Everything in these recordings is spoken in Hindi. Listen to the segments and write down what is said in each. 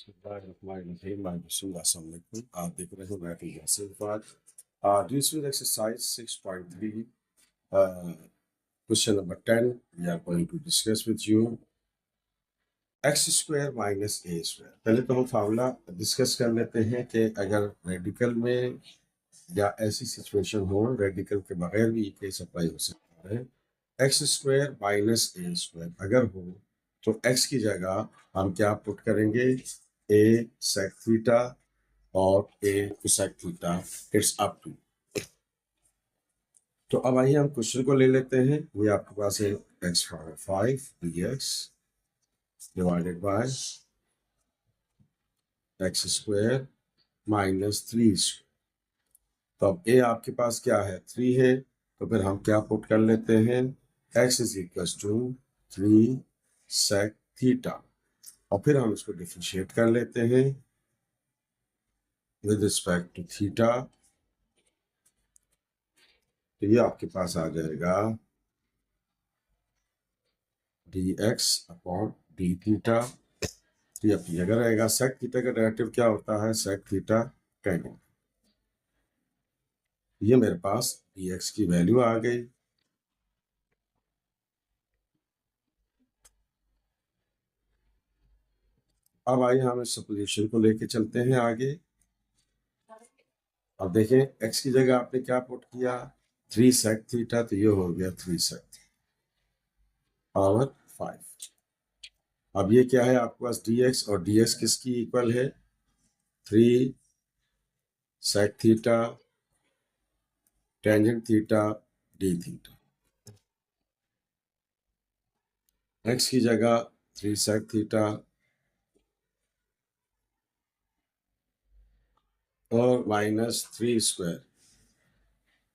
आप देख रहे हैं मैथ दूसरी exercise 6.3 question number 10 we are going to discuss with you x square minus a square. पहले तो हम फार्मूला डिस्कस कर लेते हैं कि अगर रेडिकल में या ऐसी सिचुएशन हो रेडिकल के बगैर भी केस अप्लाई हो सकता है। X square minus a square अगर हो तो एक्स की जगह हम क्या पुट करेंगे, ए सेक थीटा और a cosec theta, it's up to. तो अब आइए हम क्वेश्चन को ले लेते हैं। ये आपके पास है x power 5 dx divided by x square minus 3। तो अब ए आपके पास क्या है, 3 है, तो फिर हम क्या पुट कर लेते हैं, x is equal to 3 sec theta, और फिर हम इसको डिफरेंशिएट कर लेते हैं विद रिस्पेक्ट टू थीटा। तो ये आपके पास आ जाएगा dx अपॉन डी थीटा। ये अपनी जगह रहेगा। सेक थीटा का डेरिवेटिव क्या होता है, सेक थीटा टेन। ये मेरे पास dx की वैल्यू आ गई। अब आइए हम इस सपोजिशन को लेके चलते हैं आगे। अब देखें x की जगह आपने क्या पुट किया, 3 सेक थीटा, तो ये हो गया 3 सेक पावर 5। अब ये क्या है आपके पास dx, और dx किसकी इक्वल है, 3 sec theta tangent theta d theta. x की जगह 3 सेक थीटा और माइनस 3 स्क्वायर।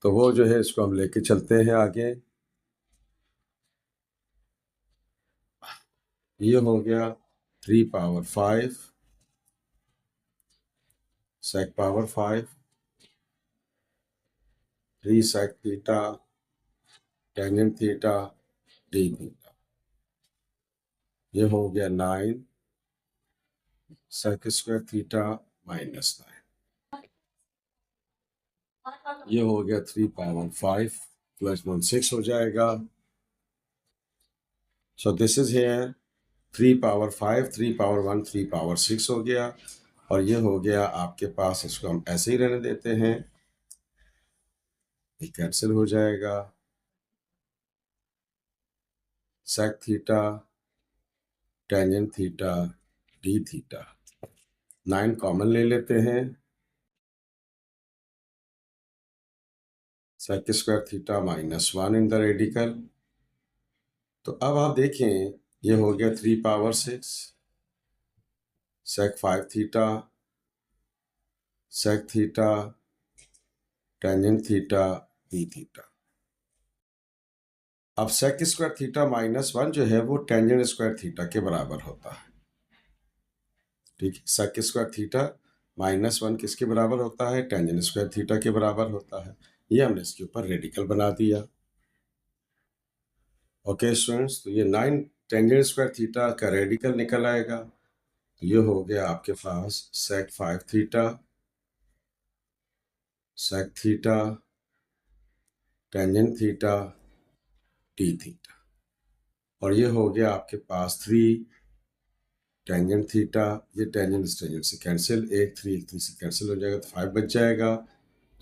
तो वो जो है इसको हम लेके चलते हैं आगे। ये हो गया 3 power 5 sec power 5, 3 sec theta tangent theta d theta. ये हो गया 9 सेक स्क्वायर थीटा माइनस 9। ये हो गया 3 पावर 5 प्लस 1 6 हो जाएगा। सो this is here 3 power 5 3 power 1 3 power 6 हो गया, और ये हो गया आपके पास, इसको हम ऐसे ही रहने देते हैं, ये कैंसिल हो जाएगा। Sec theta tangent theta d theta, 9 common ले लेते हैं, sec square theta minus 1 in the radical. तो अब आप देखें ये हो गया 3 power 6 sec 5 theta sec theta tangent theta d theta. अब सेक स्क्वायर थीटा माइनस 1 जो है वो टेंजेंट स्क्वायर थीटा के बराबर होता है। ठीक है, सेक स्क्वायर थीटा माइनस 1 किसके बराबर होता है, टेंजेंट स्क्वायर थीटा के बराबर होता है। ये हमने इसके ऊपर रेडिकल बना दिया। ओके स्टूडेंट्स, तो ये 9 टेंजेंट स्क्वायर थीटा का रेडिकल निकल आएगा। तो ये हो गया आपके पास sec 5 theta sec theta tangent theta d theta, और ये हो गया आपके पास 3 टेंजेंट थीटा। ये टेंजेंट से कैंसिल, 1 3 से कैंसिल हो जाएगा, तो 5 बच जाएगा।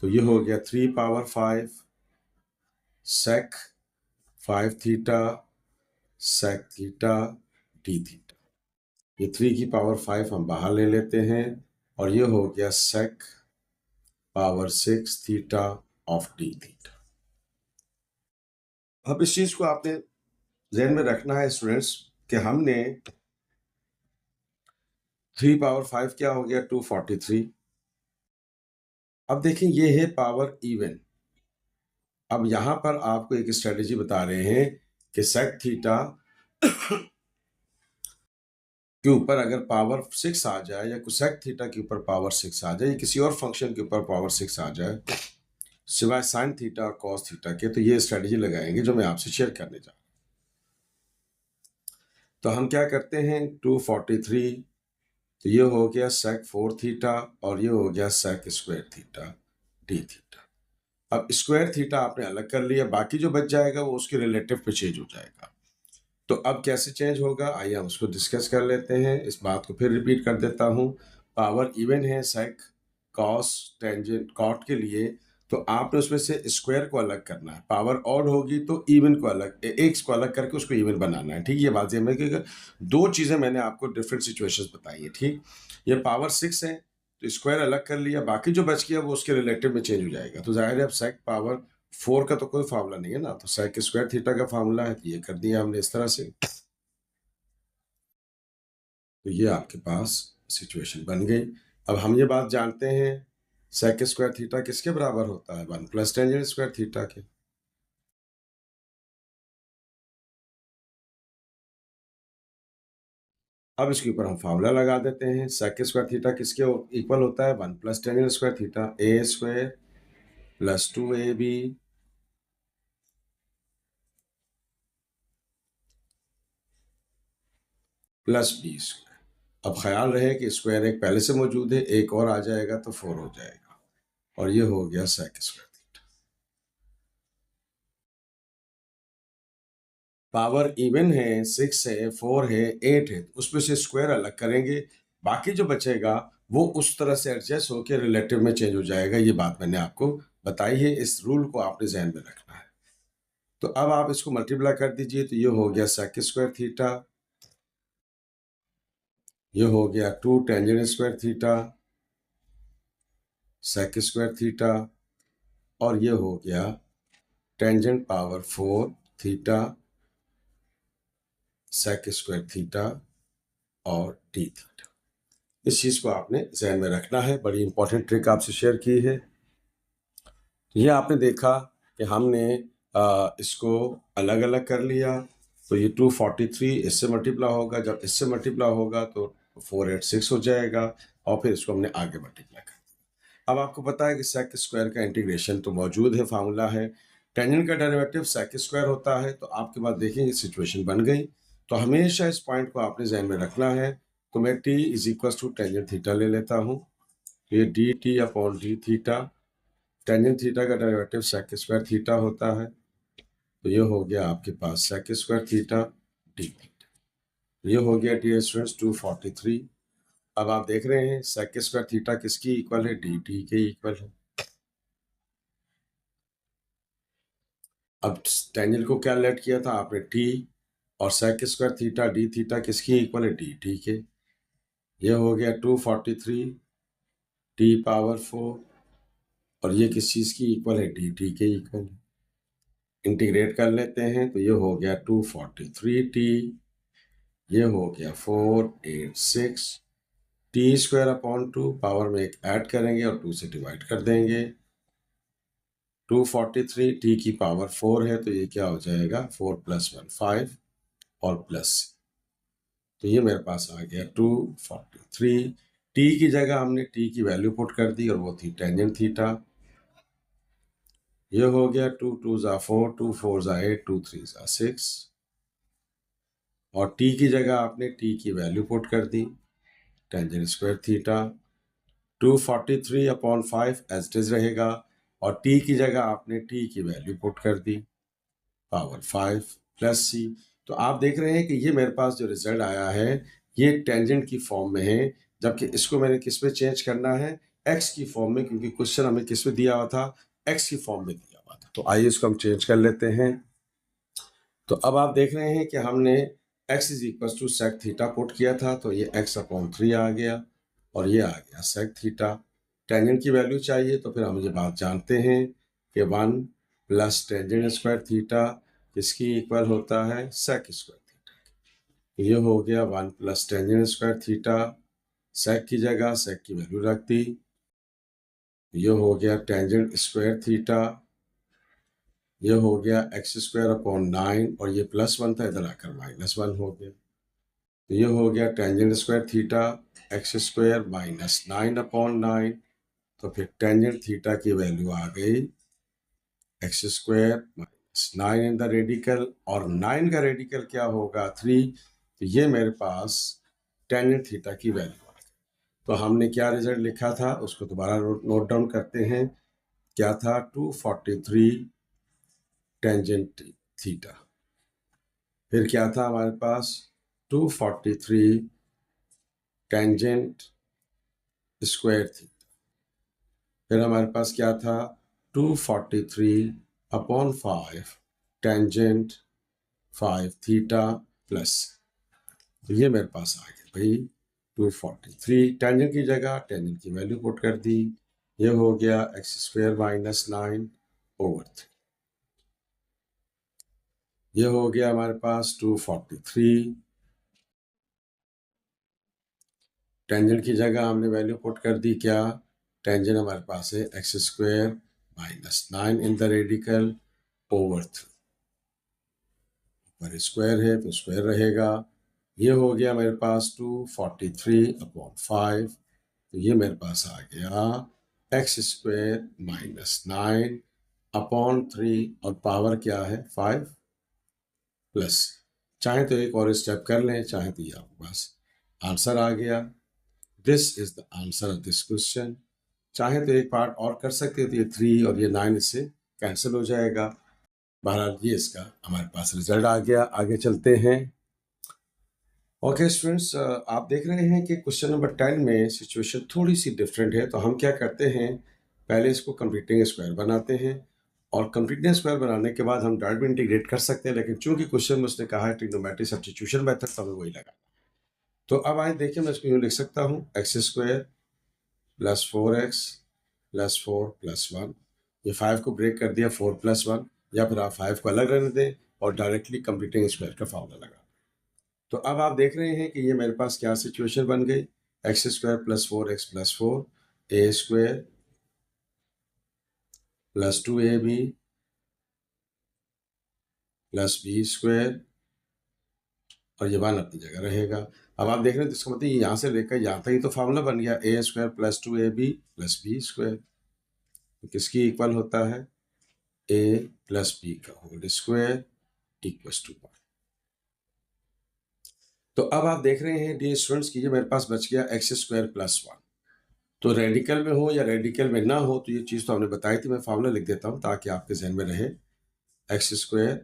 तो ये हो गया 3 power 5 sec 5 theta sec theta d theta. ये 3 की पावर 5 हम बाहर ले लेते हैं, और ये हो गया sec power 6 theta of d theta. अब इस चीज को आपने ध्यान में रखना है स्टूडेंट्स कि हमने 3 पावर 5 क्या हो गया, 243। अब देखें ये है पावर इवन। अब यहां पर आपको एक स्ट्रेटेजी बता रहे हैं कि सेक थीटा के ऊपर अगर पावर 6 आ जाए, या कोसेक थीटा के ऊपर पावर 6 आ जाए, या किसी और फंक्शन के ऊपर पावर 6 आ जाए सिवाय साइन थीटा और कॉस थीटा के, तो ये स्ट्रेटेजी लगाएंगे जो मैं आपसे शेयर करने जा रहा हूं। तो हम क्या करते हैं, 243 तो ये हो गया sec 4 थीटा और ये हो गया sec square theta d theta. अब स्क्वायर थीटा आपने अलग कर लिया, बाकी जो बच जाएगा वो उसके रिलेटिव पे चेंज हो जाएगा। तो अब कैसे चेंज होगा, आइए हम उसको डिस्कस कर लेते हैं। इस बात को फिर रिपीट कर देता हूँ। पावर इवन है सेक कॉस टेंजेंट कॉट के लिए, तो आपने उसमें से स्क्वायर को अलग करना है। पावर ऑड होगी तो इवन को अलग, एक को अलग करके उसको इवन बनाना है। ठीक, ये बात है कि दो चीजें मैंने आपको डिफरेंट सिचुएशंस बताई है। ठीक, ये पावर 6 है तो स्क्वायर अलग कर लिया, बाकी जो बच गया वो उसके रिलेटिव में चेंज हो जाएगा। तो जाहिर है अब सेक पावर 4 का तो कोई फार्मूला नहीं है ना, तो सेक स्क्वायर थीटा का फार्मूला है, तो ये कर दिया हमने इस तरह से। तो ये आपके पास सिचुएशन बन गई। अब हम ये बात जानते हैं सेक स्क्वायर थीटा किसके बराबर होता है, 1 प्लस टेंजेंट स्क्वायर थीटा के। अब इसके ऊपर हम फार्मूला लगा देते हैं। सेक स्क्वायर थीटा किसके इक्वल होता है, 1 plus tangent square theta, a square plus 2ab plus b square. अब ख्याल रहे कि स्क्वायर एक पहले से मौजूद है, एक और आ जाएगा तो 4 हो जाएगा, और ये हो गया sec square theta. Power even है, 6 है, 4 है, 8 है, उसमें से स्क्वायर अलग करेंगे, बाकी जो बचेगा वो उस तरह से एडजस्ट होकर रिलेटिव में चेंज हो जाएगा। ये बात मैंने आपको बताई है, इस रूल को आपने ध्यान में रखना है। तो अब आप इसको मल्टीप्लाई कर दीजिए, तो ये हो गया सेक स्क्वायर थीटा, ये हो गया 2 tangent square theta sec square theta, और ये हो गया tangent power 4 theta sec square theta और डी थीटा। इस चीज को आपने ध्यान में रखना है, बड़ी इंपॉर्टेंट ट्रिक आपसे शेयर की है। ये आपने देखा कि हमने इसको अलग अलग कर लिया, तो ये 243 इससे मल्टीप्लाई होगा, जब इससे मल्टीप्लाई होगा तो 486 हो जाएगा, और फिर इसको हमने आगे मल्टीप्लाई कर दिया। अब आपको पता है कि सेक स्क्वायर का इंटीग्रेशन तो मौजूद है, फार्मूला है। टेंजेंट का डेरिवेटिव सेक स्क्वायर होता है, तो आपके पास देखेंगे सिचुएशन बन गई। तो हमेशा इस पॉइंट को आपने ध्यान में रखना है। तो मैं t is equal to tangent theta ले लेता हूँ, ये d t upon d theta, tangent theta का डेरिवेटिव सेक स्क्वायर थीटा होता है, तो ये हो गया आपके पास sec square theta d theta. ये हो गया डियर स्टूडेंट्स 243। अब आप देख रहे हैं सेक स्क्वायर थीटा किसकी इक्वल है, डी टी के इक्वल है। अब टेंजेंट को क्या लेट किया था आपने, टी, और sec square theta d theta किसकी इक्वल है, डी टी के। ये हो गया 243 टी पावर 4, और ये किस चीज की इक्वल है, डी टी के इक्वल है। इंटीग्रेट कर लेते हैं, तो ये हो गया 243 टी, ये हो गया 486 टी स्क्वायर अपॉन 2, पावर में एक ऐड करेंगे और 2 से डिवाइड कर देंगे। 243 टी की पावर 4 है, तो ये क्या हो जाएगा, 4 प्लस 1 5 और प्लस, तो ये मेरे पास आ गया 243। टी की जगह हमने टी की वैल्यू पुट कर दी, और वो थी टेंजेंट थीटा। ये हो गया 2 2 ज़ा 4, 2 4 ज़ा 8, 2 3 ज़ा 6, और टी की जगह आपने टी की वैल्यू पुट कर दी, tangent square theta. 243 upon 5 as it is रहेगा, और टी की जगह आपने टी की वैल्यू पुट कर दी, पावर 5 प्लस सी। तो आप देख रहे हैं कि ये मेरे पास जो रिजल्ट आया है ये टेंजेंट की फॉर्म में है, जबकि इसको मैंने किस में चेंज करना है, एक्स की फॉर्म में, क्योंकि क्वेश्चन हमें किस में दिया हुआ था, एक्स की फॉर्म में दिया हुआ था। तो आइए इसको हम चेंज कर लेते हैं। तो अब आप देख रहे हैं कि हमने x is equal to sec theta put किया था, तो ये x अपॉन 3 आ गया, और ये आ गया सेक थीटा। टेंजेंट की वैल्यू चाहिए, तो फिर हम ये बात जानते हैं कि 1 प्लस टेंजेंट स्क्वायर थीटा किसकी इक्वल होता है, सेक स्क्वायर थीटा। ये हो गया 1 प्लस टेंजेंट स्क्वायर थीटा, सेक की जगह सेक की वैल्यू रख दी, ये हो गया टेंजेंट स्क्वायर थीटा, ये हो गया एक्स स्क्वायर अपॉन 9, और ये +1 था, इधर आकर -1 हो गया। तो ये हो गया tangent square theta x square -9 upon 9, तो फिर टेंजेंट थीटा की वैल्यू आ गई x square -9 in the radical, और 9 का रेडिकल क्या होगा, 3, तो ये मेरे पास टेंजेंट थीटा की वैल्यू आ गई। तो हमने क्या रिजल्ट लिखा था उसको दोबारा नोट डाउन करते हैं। क्या था? 243 टेंजेंट थीटा। फिर क्या था हमारे पास? 243 टेंजेंट स्क्वायर थीटा। फिर हमारे पास क्या था? 243/5 टेंजेंट 5 थीटा प्लस। तो ये मेरे पास आ गया भाई 243। टेंजेंट की जगह टेंजेंट की वैल्यू पुट कर दी। ये हो गया x² - 9/3। ये हो गया हमारे पास 243। टेंजेंट की जगह हमने वैल्यू पुट कर दी। क्या? टेंजेंट हमारे पास है x² - 9 in the radical over 3। पर स्क्वायर है तो स्क्वायर रहेगा। ये हो गया मेरे पास 243/5। तो ये मेरे पास आ गया x² - 9/3 और पावर क्या है? 5 प्लस। चाहे तो एक और स्टेप कर लें, चाहे तो ये आपके पास आंसर आ गया। This is the answer of this question. चाहे तो एक पार्ट और कर सकते हैं, तो ये 3 और ये 9 इससे कैंसिल हो जाएगा। बहरहाल ये इसका हमारे पास रिजल्ट आ गया। आगे चलते हैं। ओके स्टूडेंट्स, आप देख रहे हैं कि क्वेश्चन नंबर 10 में सिचुएशन थोड़ी सी डिफरेंट है। तो हम क्या करते हैं, पहले इसको कंप्लीटिंग स्क्वायर बनाते हैं और कंप्लीटिंग स्क्वायर बनाने के बाद हम डायरेक्ट भी इंटीग्रेट कर सकते हैं, लेकिन चूंकि क्वेश्चन में उसने कहा है ट्रिग्नोमेट्रिक सब्स्टिट्यूशन मेथड, तो हमें वही लगा। तो अब आए देखिए, मैं इसको यूँ लिख सकता हूँ x² + 4x + 4 + 1। ये 5 को ब्रेक कर दिया 4 + 1, या फिर आप 5 को अलग रहने दें और डायरेक्टली कंप्लीटिंग स्क्वायर का फॉर्मूला लगा। तो अब आप देख रहे हैं कि ये मेरे पास क्या सिचुएशन बन गई। x² + 4x + 4 a² + 2ab + b² और ये 1 अपनी जगह रहेगा। अब आप देख रहे हैं तो इसका मतलब ये यहाँ से लेकर यहाँ तक ही तो फॉर्मूला बन गया a² + 2ab + b²। तो किसकी इक्वल होता है? a + b का होल स्क्वायर इक्वल्स टू 1। तो अब आप देख रहे हैं डियर स्टूडेंट्स की ये मेरे पास बच गया x² + 1। तो रेडिकल में हो या रेडिकल में ना हो, तो ये चीज़ तो हमने बताई थी। मैं फार्मूला लिख देता हूँ ताकि आपके जहन में रहे। x²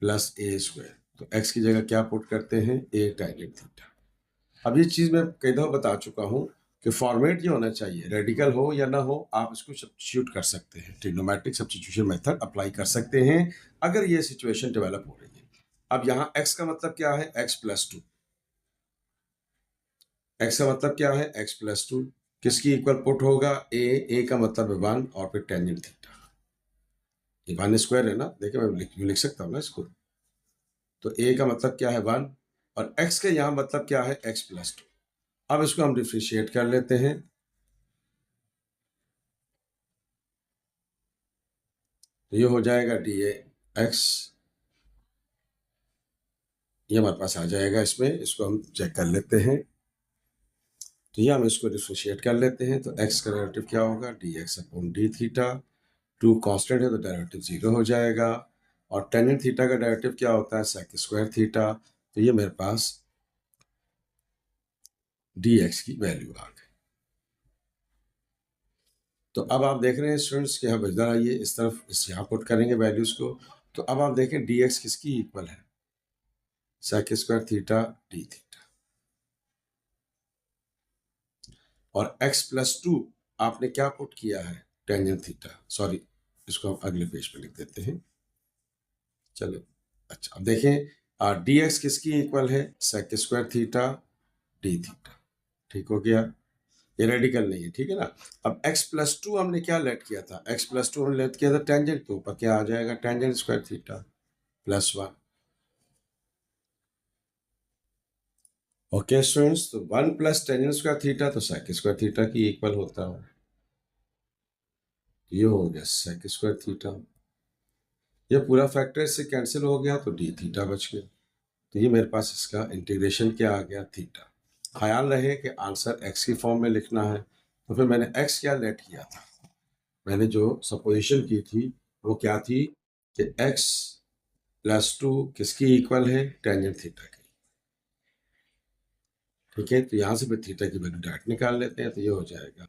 + a²। तो x की जगह क्या पुट करते हैं? a tangent theta. अब ये चीज़ मैं कई दफ़ा बता चुका हूँ कि फॉर्मेट ये होना चाहिए, रेडिकल हो या ना हो आप इसको सब्स्टिट्यूट कर सकते हैं। ट्रिग्नोमेट्रिक सब्स्टिट्यूशन मेथड अप्लाई कर सकते हैं अगर ये सिचुएशन डेवलप हो रही है। अब यहाँ x का मतलब क्या है? x + 2। x का मतलब क्या है? x + 2। किसकी इक्वल पुट होगा? a का मतलब है 1 और फिर टेंजेंट थीटा। ये 1² है ना, देखिए मैं लिख सकता हूँ ना इसको। तो a का मतलब क्या है? 1 और x का यहाँ मतलब क्या है? x + 2। अब इसको हम डिफ्रेंशिएट कर लेते हैं। तो ये हो जाएगा dx, ये हमारे पास आ जाएगा। इसमें इसको हम चेक कर लेते हैं। तो ये हम इसको डिफ्रेंशिएट कर लेते हैं। तो x का डेरिवेटिव क्या होगा? dx/d θ। 2 कांस्टेंट है तो डेरिवेटिव 0 हो जाएगा। और टेंजेंट थीटा का डेरिवेटिव क्या होता है? sec² theta. तो ये मेरे पास dx की वैल्यू आ गई। तो अब आप देख रहे हैं स्टूडेंट्स कि हम इधर आइए, इस तरफ इस यहाँ पुट करेंगे वैल्यूज को। तो अब आप देखें dx किसकी इक्वल है? sec² theta d theta. और x + 2 आपने क्या पुट किया है? Tangent theta. सॉरी, इसको हम अगले पेज पे लिख देते हैं। चलो, अच्छा अब देखें dx किसकी इक्वल है? sec² theta d theta. ठीक हो गया, ये रेडिकल नहीं है, ठीक है ना। अब x + 2 हमने क्या लेट किया था? x + 2 हमने लेट किया था टेंजेंट, तो ऊपर क्या आ जाएगा? Tangent square theta + 1। Okay students, तो 1 + टेंजेंट स्क्वायर थीटा तो sec² थीटा की इक्वल होता है। ये हो गया sec² थीटा। ये पूरा फैक्टर इससे कैंसिल हो गया तो d थीटा बच गया। तो ये मेरे पास इसका इंटीग्रेशन क्या आ गया? थीटा। ख्याल रहे कि आंसर x की फॉर्म में लिखना है। तो फिर मैंने x क्या लेट किया था? मैंने जो सपोजिशन की थी वो क्या थी कि x + 2 किसकी इक्वल है? टेंजेंट थीटा की। ठीक है, तो यहाँ से फिर थीटा की वैल्यू डायरेक्ट निकाल लेते हैं, तो ये हो जाएगा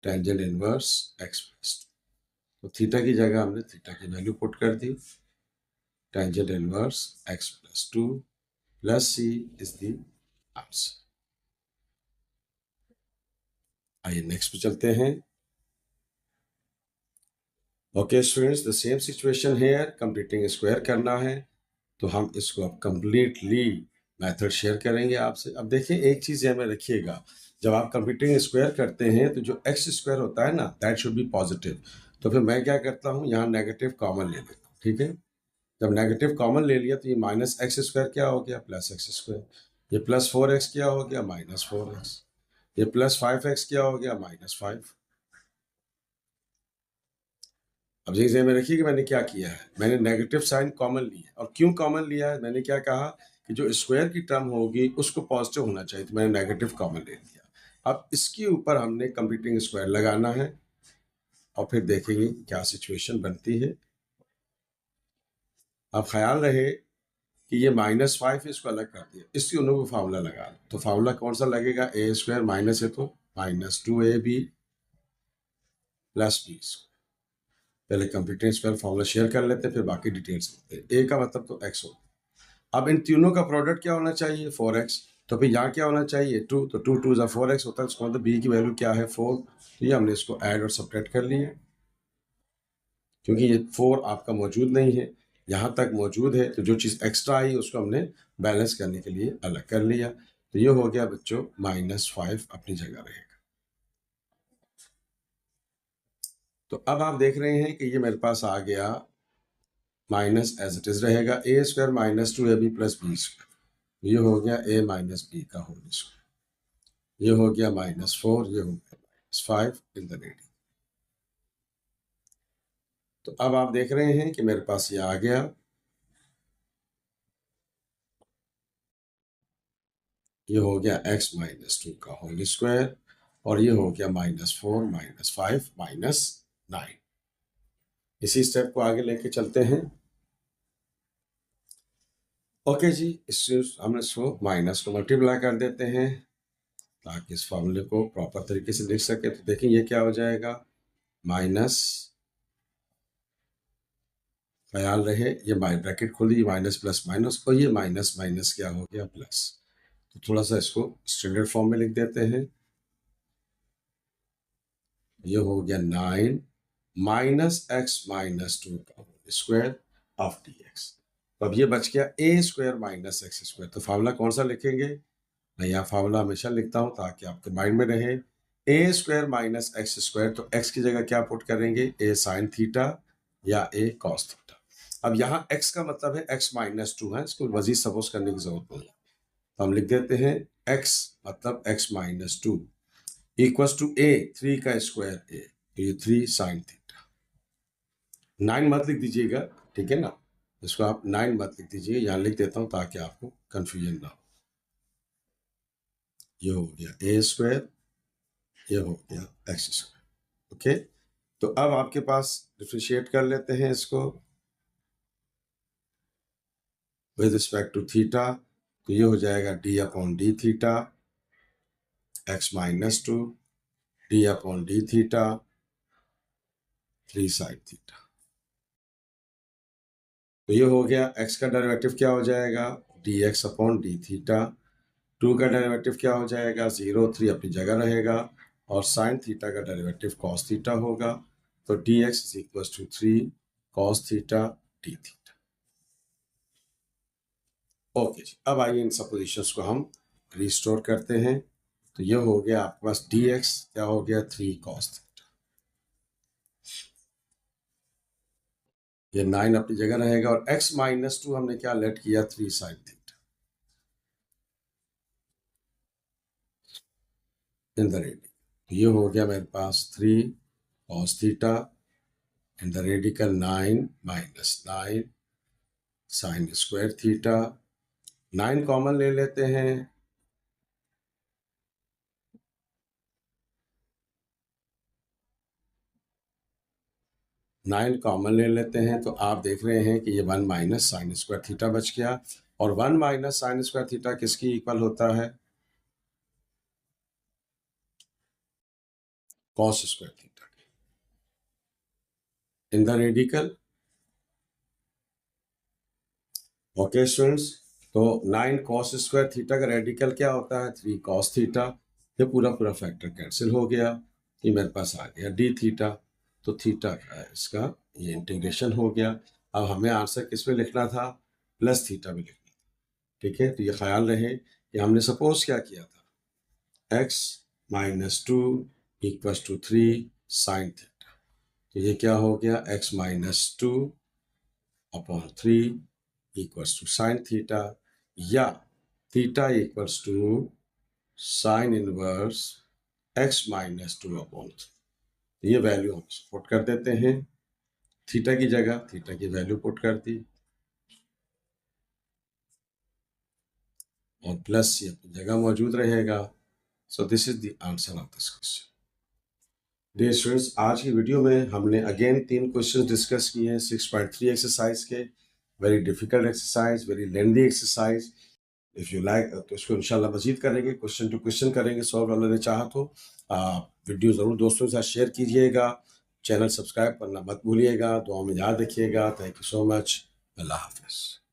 टेंजेंट इनवर्स x प्लस 2। तो थीटा की जगह हमने थीटा की वैल्यू पुट कर दी, tangent inverse x plus 2 plus c is the answer. आइए नेक्स्ट पे चलते हैं। Okay students, the same situation here, completing square करना है, तो हम इसको अब कंप्लीटली मेथड शेयर करेंगे आपसे। अब देखिए एक चीज़ में रखिएगा, जब आप कंप्लीटिंग स्क्वायर करते हैं तो जो एक्स स्क्वायर होता है ना, दैट शुड बी पॉजिटिव। तो फिर मैं क्या करता हूँ, यहाँ नेगेटिव कॉमन ले लेता हूँ। ठीक है, जब नेगेटिव कॉमन ले लिया तो ये माइनस एक्स स्क्वायर क्या हो गया, प्लस एक्स स्क्वायर। ये प्लस 4x क्या हो गया, माइनस 4x। ये प्लस 5x क्या हो गया, माइनस 5। अब जैसे में रखिए कि मैंने क्या किया है, मैंने नेगेटिव साइन कॉमन लिया। और क्यों कॉमन लिया है, मैंने क्या कहा कि जो स्क्वायर की टर्म होगी उसको पॉजिटिव होना चाहिए, तो मैंने नेगेटिव कॉमन ले लिया। अब इसके ऊपर हमने कंप्लीटिंग स्क्वायर लगाना है और फिर देखेंगे क्या सिचुएशन बनती है। अब ख्याल रहे कि ये -5 इसको अलग कर दिया, इसकी दोनों को फार्मूला लगा लो। तो फार्मूला कौन सा लगेगा, ए स्क्वायर माइनस है तो -2ab प्लस बी। पहले कंप्लीटिंग स्क्वायर फार्मूला शेयर कर लेते हैं, फिर बाकी डिटेल्स लेते हैं। ए का मतलब तो x हो। अब इन तीनों का प्रोडक्ट क्या होना चाहिए, 4x। तो फिर यहाँ क्या होना चाहिए, 2। तो 2 2 ज़ा 4x होता है, उसका मतलब b की वैल्यू क्या है, 4। तो ये हमने इसको ऐड और सब्ट्रैक्ट कर लिया, क्योंकि ये 4 आपका मौजूद नहीं है, यहाँ तक मौजूद है, तो जो चीज़ एक्स्ट्रा आई उसको हमने बैलेंस करने के लिए अलग कर लिया। तो ये हो गया बच्चों -5 अपनी जगह रहेगा। तो अब आप देख रहे हैं कि ये मेरे पास आ गया माइनस एज इट इज रहेगा, a square minus 2ab plus b square. ये हो गया a माइनस बी का होल स्क्वायर। ये हो गया -4, ये हो गया -5 इन द रेडियन। तो अब आप देख रहे हैं कि मेरे पास ये आ गया, ये हो गया x माइनस 2 का होल स्क्वायर, और ये हो गया -4 -5 -9। इसी स्टेप को आगे लेके चलते हैं। ओके जी, इससे हम इसको माइनस को मल्टीप्लाई कर देते हैं ताकि इस फॉर्मूले को प्रॉपर तरीके से लिख सके। तो देखिए ये क्या हो जाएगा, माइनस, ख्याल रहे ये ब्रैकेट खोलिए, माइनस प्लस माइनस, और ये माइनस माइनस क्या हो गया, प्लस। तो थोड़ा सा इसको स्टैंडर्ड फॉर्म में लिख देते हैं। ये हो गया 9 माइनस एक्स माइनस 2 का whole square of d x. तो अब ये बच गया a square minus x square. तो फार्मूला कौन सा लिखेंगे, मैं यहाँ फार्मूला हमेशा लिखता हूँ ताकि आपके माइंड में रहे, ए स्क्वायर माइनस एक्स स्क्वायर। तो एक्स की जगह क्या पुट करेंगे, ए साइन थीटा या ए कॉस थीटा। अब यहाँ x का मतलब है x माइनस 2 है, इसको मजीद सपोज करने की जरूरत नहीं है, तो हम लिख देते हैं x मतलब x minus 2 equals to a 3 का स्क्वायर a, तो ये 3 साइन थीटा। 9 मत लिख दीजिएगा, ठीक है ना, इसको आप 9 मत लिख दीजिए, यहाँ लिख देता हूँ ताकि आपको कंफ्यूजन ना हो। ये हो गया a स्क्वायर, ये हो गया x स्क्वायर। ओके, तो अब आपके पास डिफरेंशिएट कर लेते हैं इसको विद रिस्पेक्ट टू थीटा। तो ये हो जाएगा d upon d theta x minus 2 d upon d theta 3 sine theta. तो ये हो गया, x का डेरिवेटिव क्या हो जाएगा, dx अपॉन डी थीटा। 2 का डेरिवेटिव क्या हो जाएगा, 0, 3 अपनी जगह रहेगा, और साइन थीटा का डेरिवेटिव कॉस थीटा होगा। तो dx is equal to 3 cos theta d theta. Okay जी, अब आइए इन सपोजिशंस को हम रिस्टोर करते हैं। तो ये हो गया आपके पास dx क्या हो गया, 3 कॉस थीटा। ये 9 अपनी जगह रहेगा, और x माइनस 2 हमने क्या लेट किया, 3 sine theta in the radical. तो ये हो गया मेरे पास 3 cos theta in the radical 9 minus 9 sine square theta. 9 common ले लेते हैं, 9 कॉमन ले लेते हैं, तो आप देख रहे हैं कि ये 1 माइनस साइन स्क्वायर थीटा बच गया। और 1 माइनस साइन स्क्वायर थीटा किसकी इक्वल होता है, cos square theta in the radical. Okay students, तो 9 cos स्क्वायर थीटा का रेडिकल क्या होता है? 3 cos थीटा। ये पूरा पूरा फैक्टर कैंसिल हो गया, ये मेरे पास आ गया d थीटा। तो थीटा का इसका ये इंटीग्रेशन हो गया। अब हमें आंसर किस में लिखना था? प्लस थीटा में लिखना था। ठीक है, तो ये ख्याल रहे कि हमने सपोज क्या किया था, x - 2 = 3 sin थीटा। तो ये क्या हो गया, x - 2 अपॉन 3 = sin थीटा, या theta = sin inverse x - 2 upon 3। ये वैल्यू हम पुट कर देते हैं, थीटा की जगह थीटा की वैल्यू पुट कर दी और प्लस ये अपनी जगह मौजूद रहेगा। So this is the answer of this question. Dear students, आज की वीडियो में हमने अगेन 3 क्वेश्चन डिस्कस किए हैं 6.3 एक्सरसाइज के। Very difficult exercise, very lengthy exercise. If you like तो इसको इंशाल्लाह मजीद करेंगे, क्वेश्चन टू क्वेश्चन करेंगे सॉल्व। अल्लाह ने चाहा तो वीडियो ज़रूर दोस्तों के साथ शेयर कीजिएगा, चैनल सब्सक्राइब करना मत भूलिएगा, दुआ में याद रखिएगा। Thank you so much. Allah हाफिज़।